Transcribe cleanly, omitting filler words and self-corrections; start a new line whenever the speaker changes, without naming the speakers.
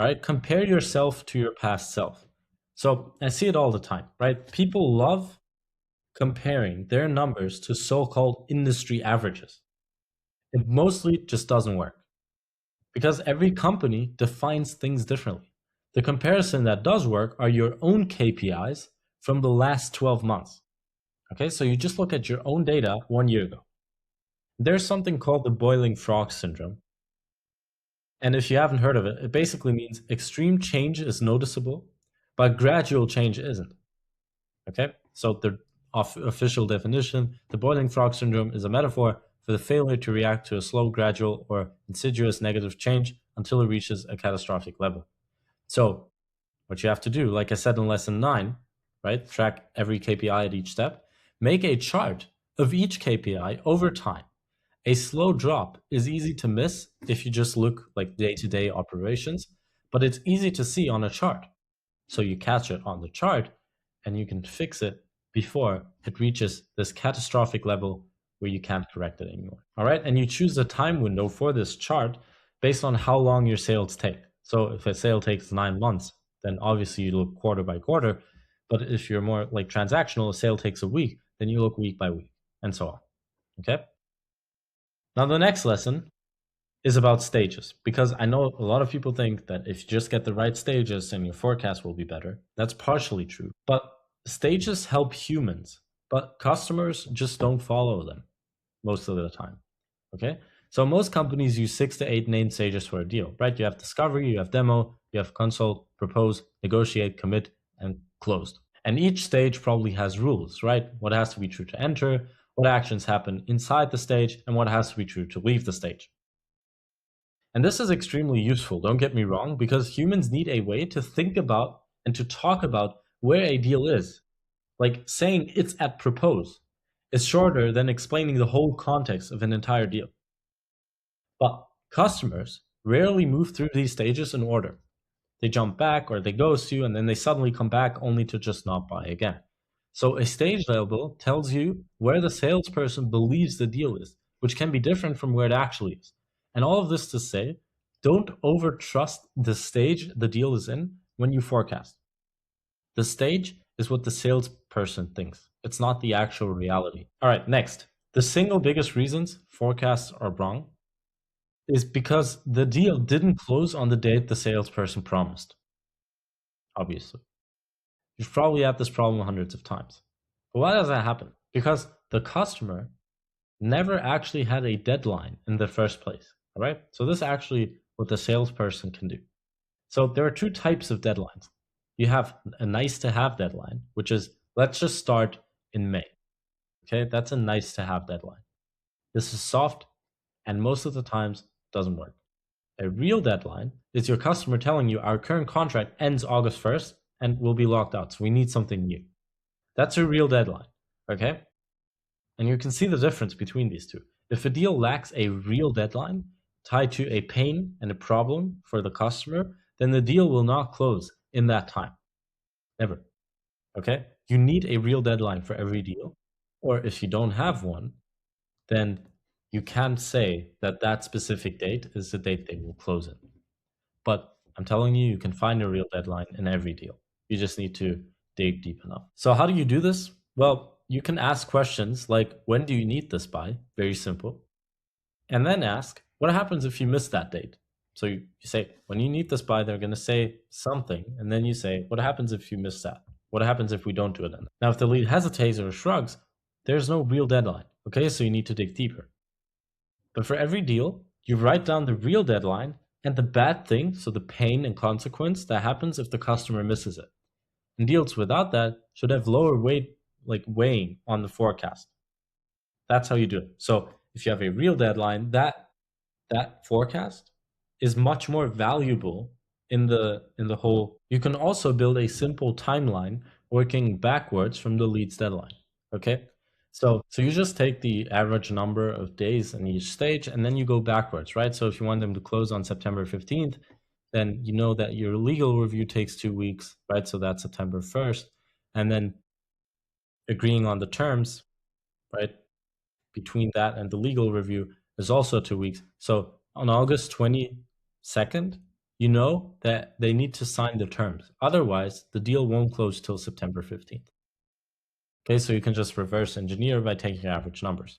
All right, compare yourself to your past self. So I see it all the time, right? People love comparing their numbers to so-called industry averages. It mostly just doesn't work because every company defines things differently. The comparison that does work are your own KPIs from the last 12 months. Okay, so you just look at your own data 1 year ago. There's something called the boiling frog syndrome. And if you haven't heard of it, it basically means extreme change is noticeable, but gradual change isn't. Okay, so the official definition, the boiling frog syndrome is a metaphor for the failure to react to a slow, gradual, or insidious negative change until it reaches a catastrophic level. So what you have to do, like I said in lesson 9, right? Track every KPI at each step. Make a chart of each KPI over time. A slow drop is easy to miss if you just look like day-to-day operations, but it's easy to see on a chart. So you catch it on the chart and you can fix it before it reaches this catastrophic level where you can't correct it anymore. All right, and you choose the time window for this chart based on how long your sales take. So if a sale takes 9 months, then obviously you look quarter by quarter. But if you're more like transactional, a sale takes a week, then you look week by week, and so on. Okay? Now the next lesson is about stages, because I know a lot of people think that if you just get the right stages, then your forecast will be better. That's partially true. But stages help humans, but customers just don't follow them most of the time. Okay? So most companies use 6 to 8 named stages for a deal, right? You have discovery, you have demo, you have consult, propose, negotiate, commit, and closed. And each stage probably has rules, right? What has to be true to enter, what actions happen inside the stage, and what has to be true to leave the stage. And this is extremely useful, don't get me wrong, because humans need a way to think about and to talk about where a deal is. Like saying it's at propose is shorter than explaining the whole context of an entire deal. But customers rarely move through these stages in order. They jump back or they ghost you and then they suddenly come back only to just not buy again. So a stage label tells you where the salesperson believes the deal is, which can be different from where it actually is. And all of this to say, don't overtrust the stage the deal is in when you forecast. The stage is what the salesperson thinks. It's not the actual reality. All right, next. The single biggest reasons forecasts are wrong is because the deal didn't close on the date the salesperson promised. Obviously. You've probably had this problem hundreds of times. But why does that happen? Because the customer never actually had a deadline in the first place. All right. So this is actually what the salesperson can do. So there are two types of deadlines. You have a nice to have deadline, which is let's just start in May. Okay. That's a nice to have deadline. This is soft and most of the times doesn't work. A real deadline is your customer telling you our current contract ends August 1st and we'll be locked out. So we need something new. That's a real deadline. Okay. And you can see the difference between these two. If a deal lacks a real deadline tied to a pain and a problem for the customer, then the deal will not close in that time. Never. Okay? You need a real deadline for every deal. Or if you don't have one, then you can't say that that specific date is the date they will close it. But I'm telling you, you can find a real deadline in every deal. You just need to dig deep enough. So how do you do this? Well, you can ask questions like, when do you need this by? Very simple. And then ask, what happens if you miss that date? So you say, when you need this by, they're going to say something. And then you say, what happens if you miss that? What happens if we don't do it then? Now, if the lead hesitates or shrugs, there's no real deadline. Okay, so you need to dig deeper. But for every deal, you write down the real deadline and the bad thing, so the pain and consequence that happens if the customer misses it. And deals without that should have lower weight, like weighing on the forecast. That's how you do it. So if you have a real deadline, that forecast is much more valuable in the whole. You can also build a simple timeline working backwards from the lead's deadline. Okay. So you just take the average number of days in each stage and then you go backwards, right? So if you want them to close on September 15th, then you know that your legal review takes 2 weeks, right? So that's September 1st. And then agreeing on the terms, right, between that and the legal review is also 2 weeks. So on August 22nd, you know that they need to sign the terms. Otherwise, the deal won't close till September 15th. Okay, so you can just reverse engineer by taking average numbers.